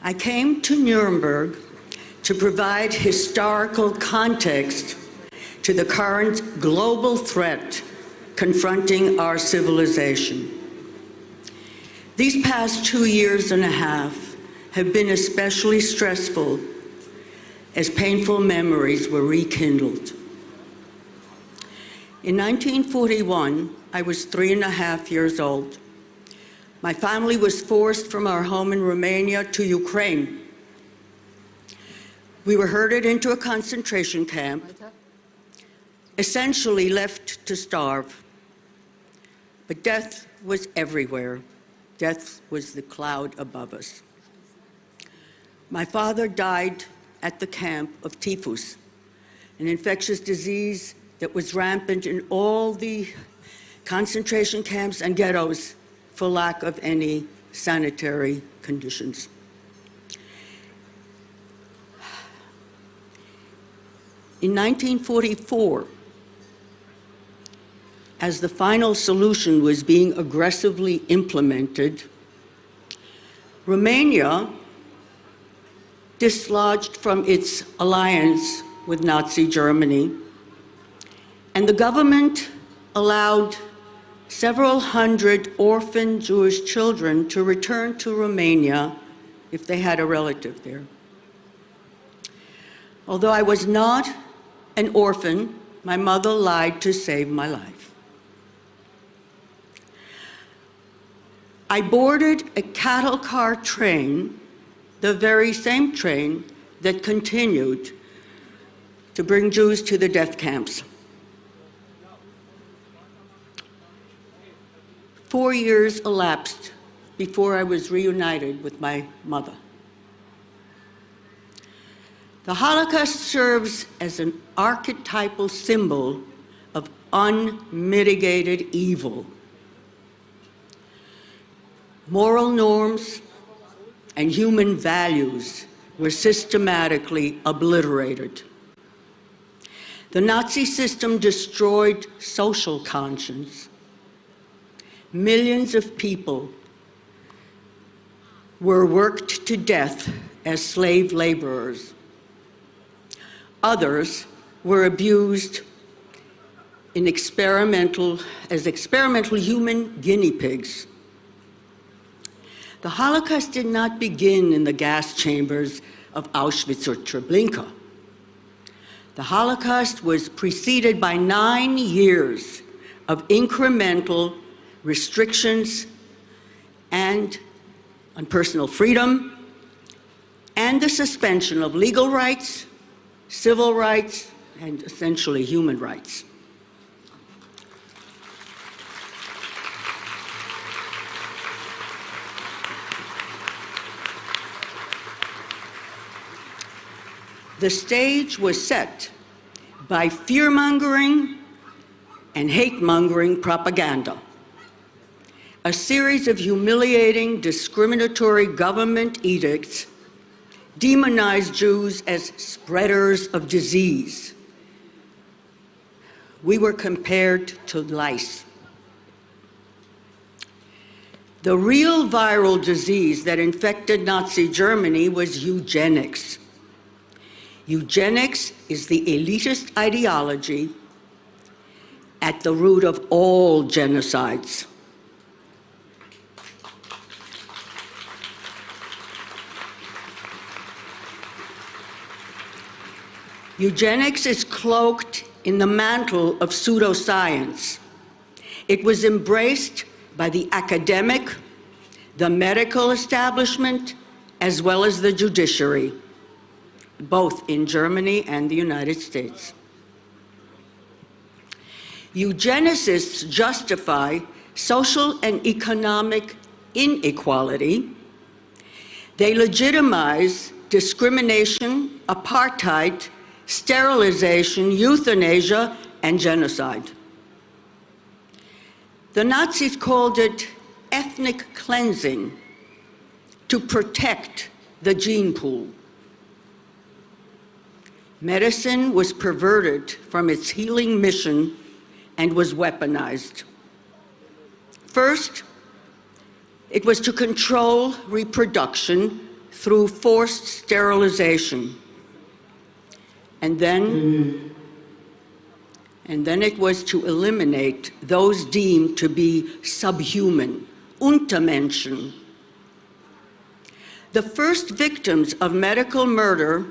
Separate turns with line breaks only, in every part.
I came to Nuremberg to provide historical context to the current global threat confronting our civilization. These past 2 years and a half have been especially stressful as painful memories were rekindled. In 1941, I was 3.5 years old. My family was forced from our home in Romania to Ukraine. We were herded into a concentration camp, essentially left to starve. But death was everywhere. Death was the cloud above us. My father died at the camp of typhus, an infectious disease that was rampant in all the concentration camps and ghettos for lack of any sanitary conditions. In 1944, as the final solution was being aggressively implemented, Romania dislodged from its alliance with Nazi Germany, and the government allowed several hundred orphan Jewish children to return to Romania if they had a relative there. Although I was not an orphan, my mother lied to save my life. I boarded a cattle car train, the very same train that continued to bring Jews to the death camps. 4 years elapsed before I was reunited with my mother. The Holocaust serves as an archetypal symbol of unmitigated evil. Moral norms and human values were systematically obliterated. The Nazi system destroyed social conscience. Millions of people were worked to death as slave laborers. Others were abused as experimental human guinea pigs. The Holocaust did not begin in the gas chambers of Auschwitz or Treblinka. The Holocaust was preceded by 9 years of incremental restrictions and on personal freedom, and the suspension of legal rights, civil rights, and essentially human rights. The stage was set by fear-mongering and hate-mongering propaganda. A series of humiliating, discriminatory government edicts demonized Jews as spreaders of disease. We were compared to lice. The real viral disease that infected Nazi Germany was eugenics. Eugenics is the elitist ideology at the root of all genocides. Eugenics is cloaked in the mantle of pseudoscience. It was embraced by the academic, the medical establishment, as well as the judiciary, both in Germany and the United States. Eugenicists justify social and economic inequality. They legitimize discrimination, apartheid, sterilization, euthanasia, and genocide. The Nazis called it ethnic cleansing to protect the gene pool. Medicine was perverted from its healing mission and was weaponized. First, it was to control reproduction through forced sterilization. And then it was to eliminate those deemed to be subhuman, Untermenschen. The first victims of medical murder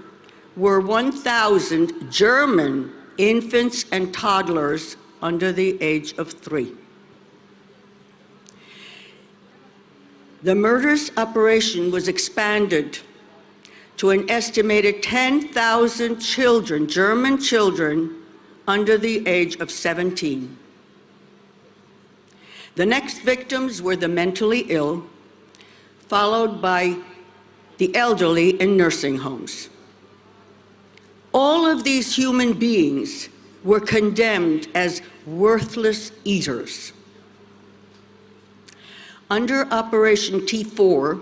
were 1,000 German infants and toddlers under the age of 3. The murderous operation was expanded to an estimated 10,000 children, German children, under the age of 17. The next victims were the mentally ill, followed by the elderly in nursing homes. All of these human beings were condemned as worthless eaters. Under Operation T4,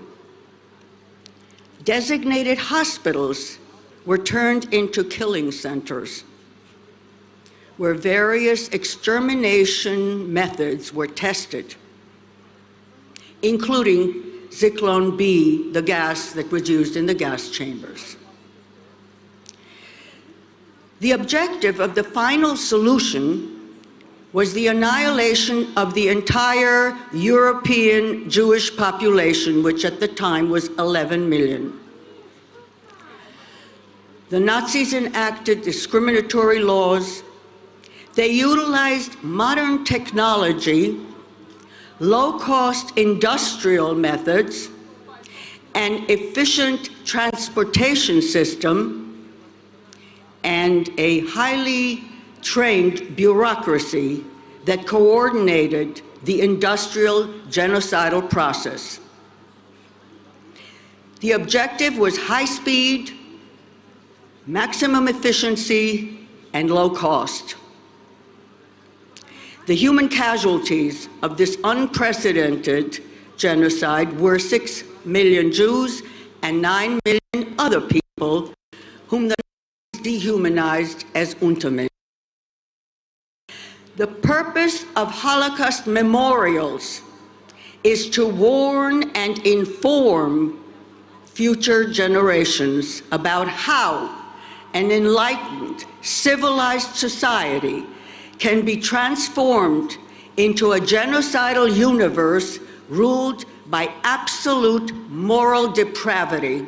designated hospitals were turned into killing centers, where various extermination methods were tested, including Zyklon B, the gas that was used in the gas chambers. The objective of the final solution was the annihilation of the entire European Jewish population, which at the time was 11 million. The Nazis enacted discriminatory laws. They utilized modern technology, low-cost industrial methods, an efficient transportation system, and a highly trained bureaucracy that coordinated the industrial genocidal process. The objective was high speed, maximum efficiency, and low cost. The human casualties of this unprecedented genocide were 6 million Jews and 9 million other people whom the Nazis dehumanized as Untermenschen. The purpose of Holocaust memorials is to warn and inform future generations about how an enlightened, civilized society can be transformed into a genocidal universe ruled by absolute moral depravity.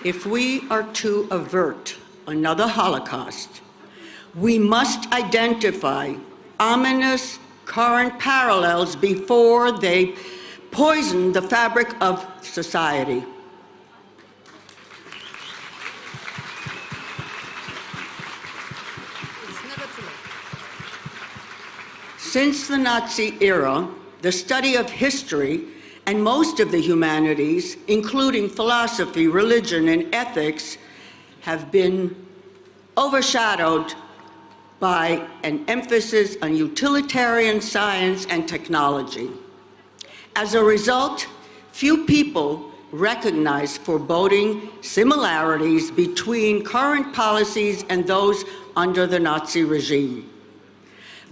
If we are to avert another Holocaust, we must identify ominous current parallels before they poison the fabric of society. Since the Nazi era, the study of history and most of the humanities, including philosophy, religion, and ethics, have been overshadowed by an emphasis on utilitarian science and technology. As a result, few people recognize foreboding similarities between current policies and those under the Nazi regime.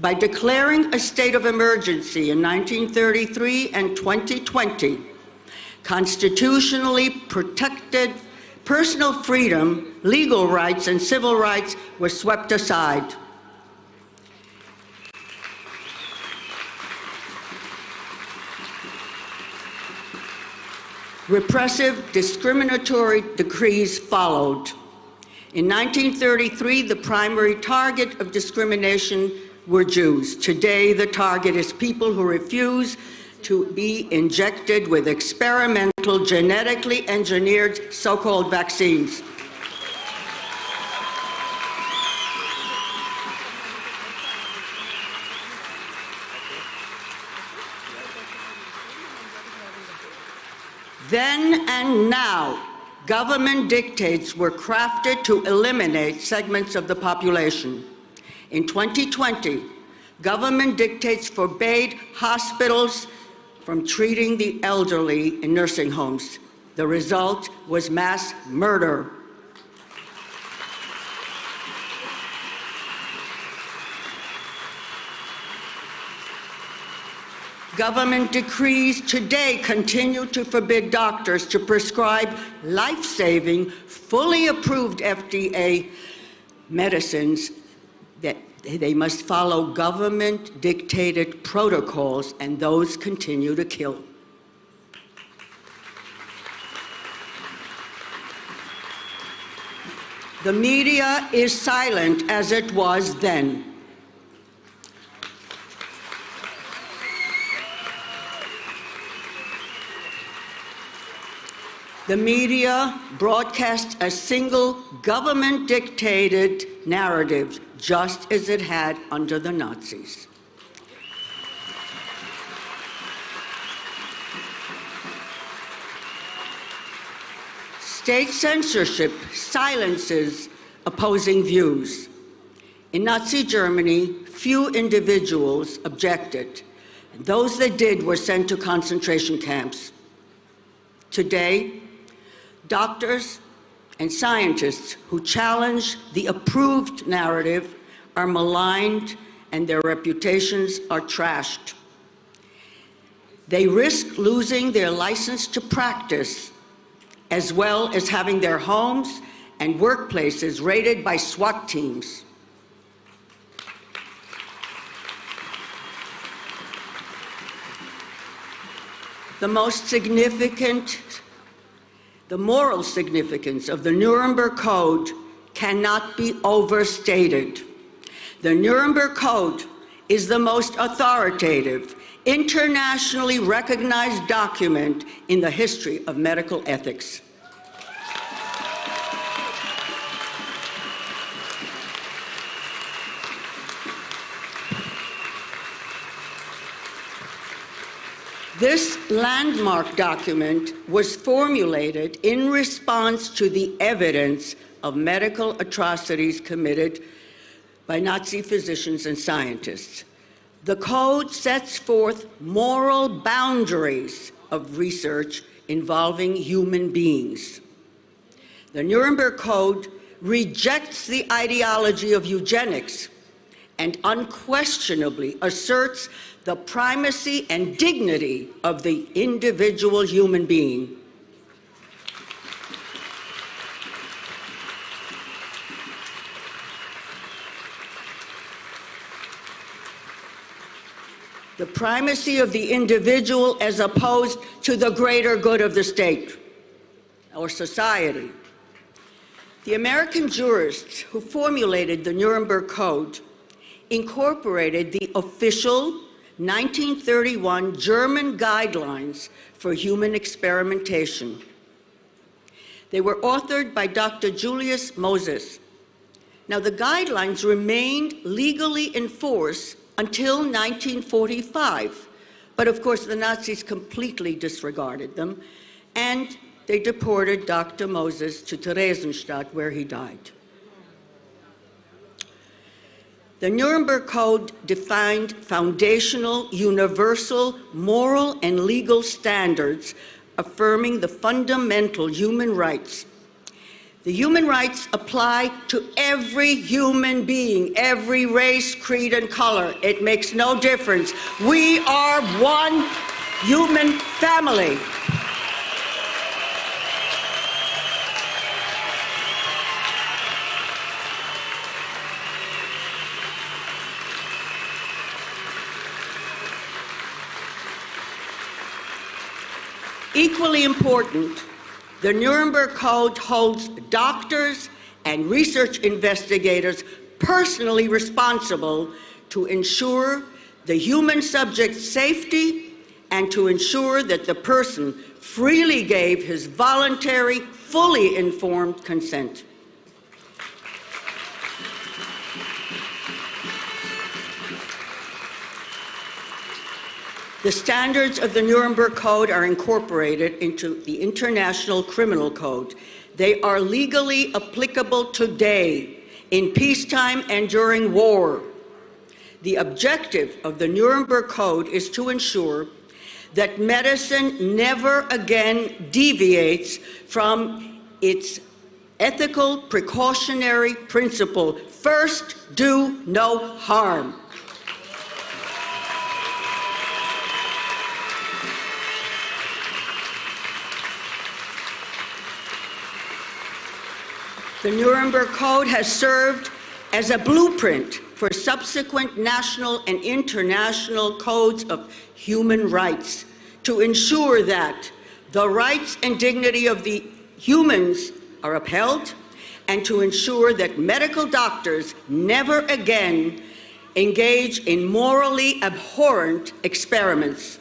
By declaring a state of emergency in 1933 and 2020, constitutionally protected personal freedom, legal rights, and civil rights were swept aside. Repressive, discriminatory decrees followed. In 1933, the primary target of discrimination were Jews. Today, the target is people who refuse to be injected with experimental, genetically engineered so-called vaccines. Then and now, government dictates were crafted to eliminate segments of the population. In 2020, government dictates forbade hospitals from treating the elderly in nursing homes. The result was mass murder. Government decrees today continue to forbid doctors to prescribe life-saving, fully approved FDA medicines. That they must follow government-dictated protocols, and those continue to kill. The media is silent as it was then. The media broadcast a single government-dictated narrative, just as it had under the Nazis. State censorship silences opposing views. In Nazi Germany, few individuals objected. Those that did were sent to concentration camps. Today, doctors and scientists who challenge the approved narrative are maligned and their reputations are trashed. They risk losing their license to practice, as well as having their homes and workplaces raided by SWAT teams. The moral significance of the Nuremberg Code cannot be overstated. The Nuremberg Code is the most authoritative, internationally recognized document in the history of medical ethics. This landmark document was formulated in response to the evidence of medical atrocities committed by Nazi physicians and scientists. The code sets forth moral boundaries of research involving human beings. The Nuremberg Code rejects the ideology of eugenics and unquestionably asserts the primacy and dignity of the individual human being. The primacy of the individual as opposed to the greater good of the state or society. The American jurists who formulated the Nuremberg Code incorporated the official 1931 German guidelines for human experimentation. They were authored by Dr. Julius Moses. Now, the guidelines remained legally in force until 1945, but of course the Nazis completely disregarded them, and they deported Dr. Moses to Theresienstadt, where he died. The Nuremberg Code defined foundational, universal, moral, and legal standards affirming the fundamental human rights. The human rights apply to every human being, every race, creed, and color. It makes no difference. We are one human family. Equally important, the Nuremberg Code holds doctors and research investigators personally responsible to ensure the human subject's safety and to ensure that the person freely gave his voluntary, fully informed consent. The standards of the Nuremberg Code are incorporated into the International Criminal Code. They are legally applicable today, in peacetime and during war. The objective of the Nuremberg Code is to ensure that medicine never again deviates from its ethical precautionary principle: first, do no harm. The Nuremberg Code has served as a blueprint for subsequent national and international codes of human rights to ensure that the rights and dignity of the humans are upheld, and to ensure that medical doctors never again engage in morally abhorrent experiments.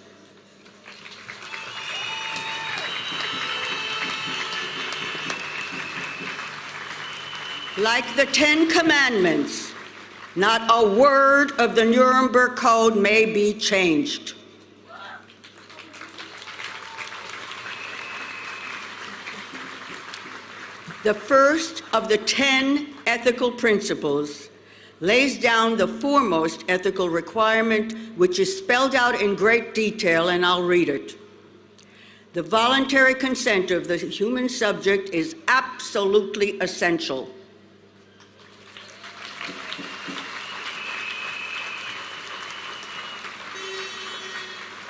Like the 10 Commandments, not a word of the Nuremberg Code may be changed. The first of the 10 ethical principles lays down the foremost ethical requirement, which is spelled out in great detail, and I'll read it. The voluntary consent of the human subject is absolutely essential.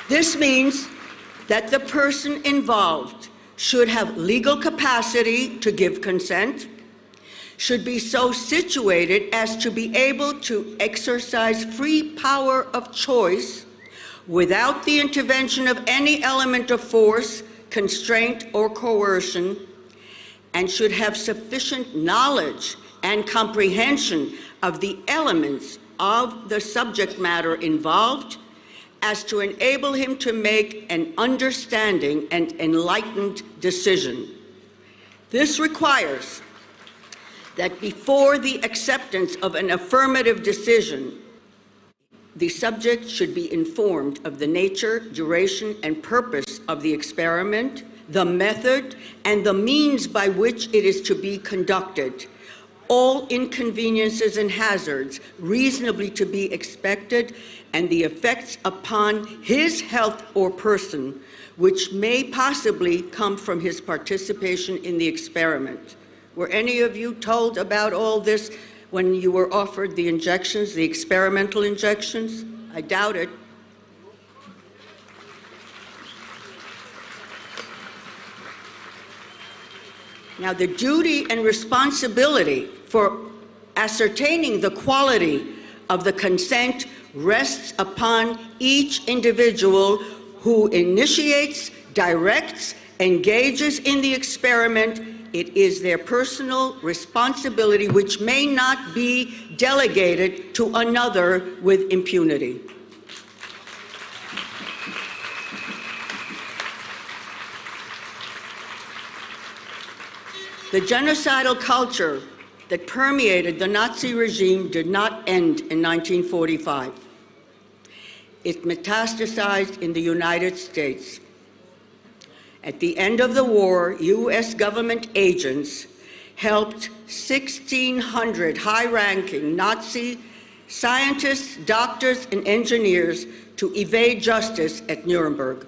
This means that the person involved should have legal capacity to give consent, should be so situated as to be able to exercise free power of choice without the intervention of any element of force, constraint, or coercion, and should have sufficient knowledge and comprehension of the elements of the subject matter involved as to enable him to make an understanding and enlightened decision. This requires that before the acceptance of an affirmative decision, the subject should be informed of the nature, duration, and purpose of the experiment, the method, and the means by which it is to be conducted, all inconveniences and hazards reasonably to be expected, and the effects upon his health or person which may possibly come from his participation in the experiment. Were any of you told about all this when you were offered the injections, the experimental injections? I doubt it. Now, the duty and responsibility for ascertaining the quality of the consent rests upon each individual who initiates, directs, engages in the experiment. It is their personal responsibility, which may not be delegated to another with impunity. The genocidal culture that permeated the Nazi regime did not end in 1945. It metastasized in the United States. At the end of the war, US government agents helped 1,600 high-ranking Nazi scientists, doctors, and engineers to evade justice at Nuremberg.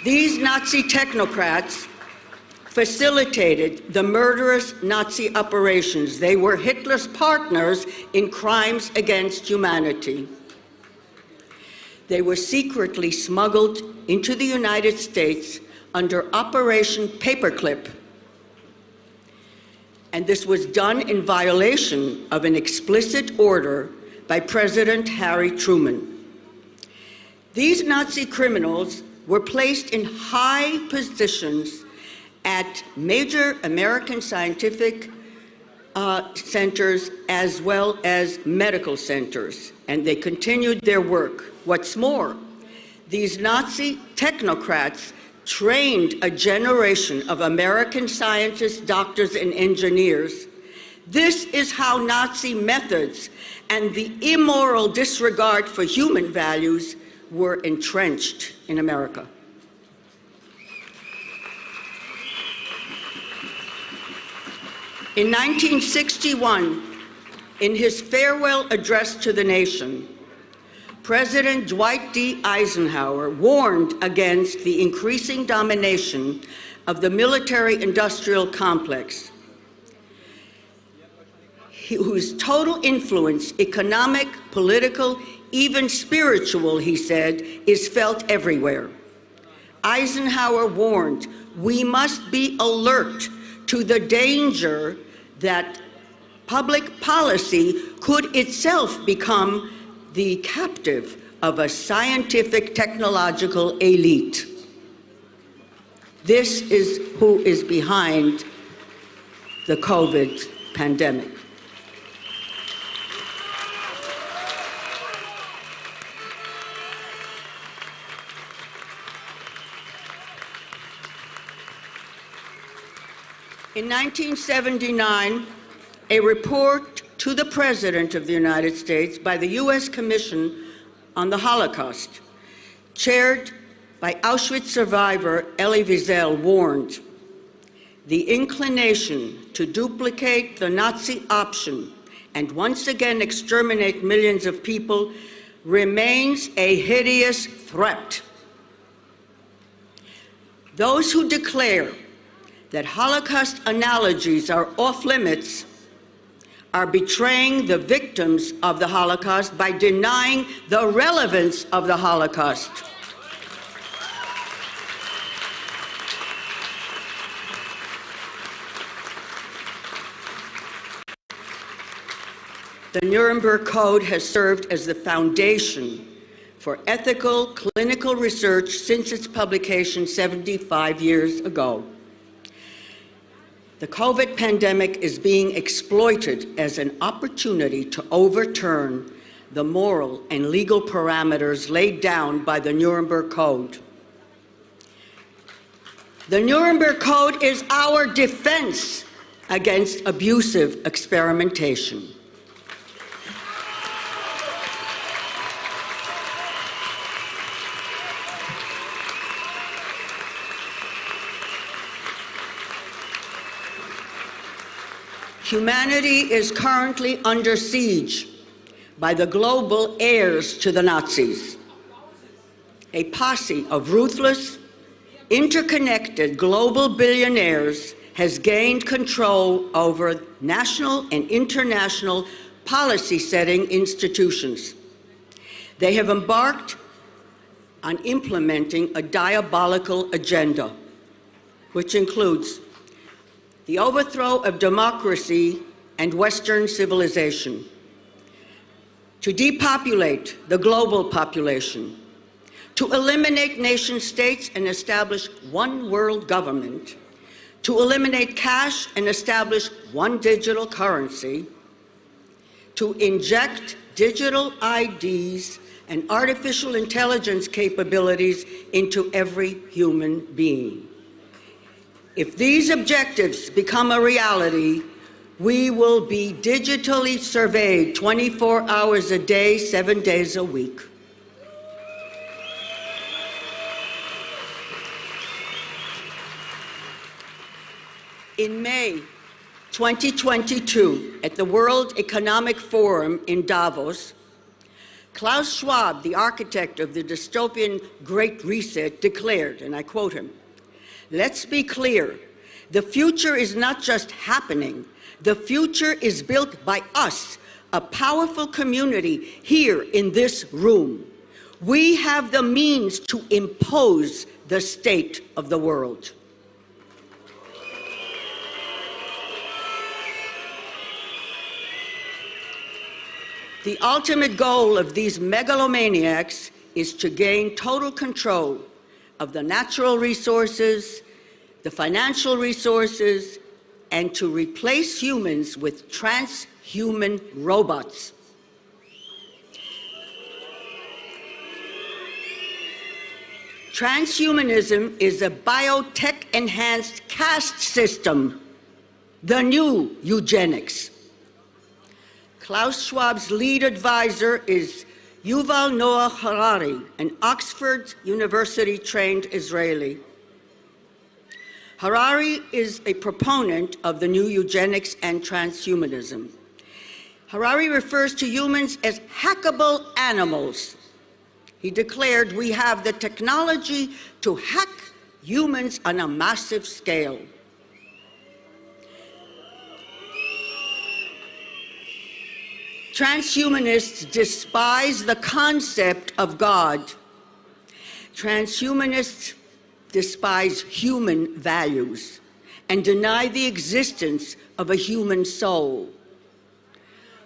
These Nazi technocrats facilitated the murderous Nazi operations. They were Hitler's partners in crimes against humanity. They were secretly smuggled into the United States under Operation Paperclip. And this was done in violation of an explicit order by President Harry Truman. These Nazi criminals were placed in high positions at major American scientific centers as well as medical centers, and they continued their work. What's more, these Nazi technocrats trained a generation of American scientists, doctors, and engineers. This is how Nazi methods and the immoral disregard for human values were entrenched in America. In 1961, in his farewell address to the nation, President Dwight D. Eisenhower warned against the increasing domination of the military-industrial complex, whose total influence, economic, political, even spiritual, he said, is felt everywhere. Eisenhower warned, we must be alert to the danger that public policy could itself become the captive of a scientific technological elite. This is who is behind the COVID pandemic. In 1979, a report to the President of the United States by the U.S. Commission on the Holocaust, chaired by Auschwitz survivor Elie Wiesel, warned, "The inclination to duplicate the Nazi option and once again exterminate millions of people remains a hideous threat. Those who declare that Holocaust analogies are off limits are betraying the victims of the Holocaust by denying the relevance of the Holocaust." The Nuremberg Code has served as the foundation for ethical clinical research since its publication 75 years ago. The COVID pandemic is being exploited as an opportunity to overturn the moral and legal parameters laid down by the Nuremberg Code. The Nuremberg Code is our defense against abusive experimentation. Humanity is currently under siege by the global heirs to the Nazis, a posse of ruthless, interconnected global billionaires has gained control over national and international policy-setting institutions. They have embarked on implementing a diabolical agenda, which includes the overthrow of democracy and Western civilization, to depopulate the global population, to eliminate nation states and establish one world government, to eliminate cash and establish one digital currency, to inject digital IDs and artificial intelligence capabilities into every human being. If these objectives become a reality, we will be digitally surveyed 24 hours a day, 7 days a week. In May 2022, at the World Economic Forum in Davos, Klaus Schwab, the architect of the dystopian Great Reset, declared, and I quote him, "Let's be clear, the future is not just happening, the future is built by us, a powerful community here in this room. We have the means to impose the state of the world." The ultimate goal of these megalomaniacs is to gain total control of the natural resources, the financial resources, and to replace humans with transhuman robots. Transhumanism is a biotech-enhanced caste system, the new eugenics. Klaus Schwab's lead advisor is Yuval Noah Harari, an Oxford University-trained Israeli. Harari is a proponent of the new eugenics and transhumanism. Harari refers to humans as hackable animals. He declared, "We have the technology to hack humans on a massive scale." Transhumanists despise the concept of God. Transhumanists despise human values and deny the existence of a human soul.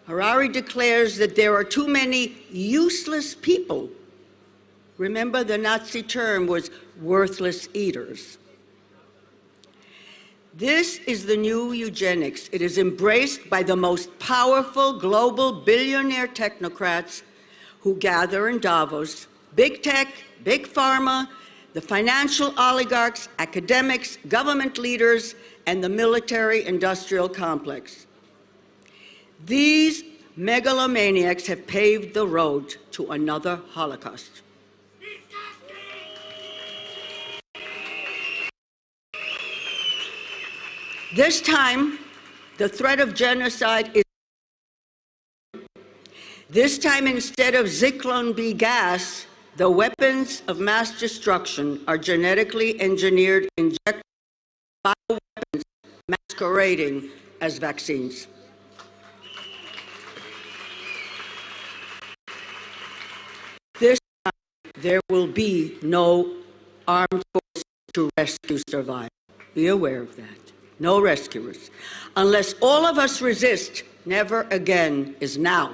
Harari declares that there are too many useless people. Remember, the Nazi term was worthless eaters. This is the new eugenics. It is embraced by the most powerful global billionaire technocrats who gather in Davos, big tech, big pharma, the financial oligarchs, academics, government leaders, and the military-industrial complex. These megalomaniacs have paved the road to another Holocaust. This time, the threat of genocide is. This time, instead of Zyklon B gas, the weapons of mass destruction are genetically engineered injected bioweapons masquerading as vaccines. This time, there will be no armed forces to rescue survivors. Be aware of that. No rescuers. Unless all of us resist, never again is now.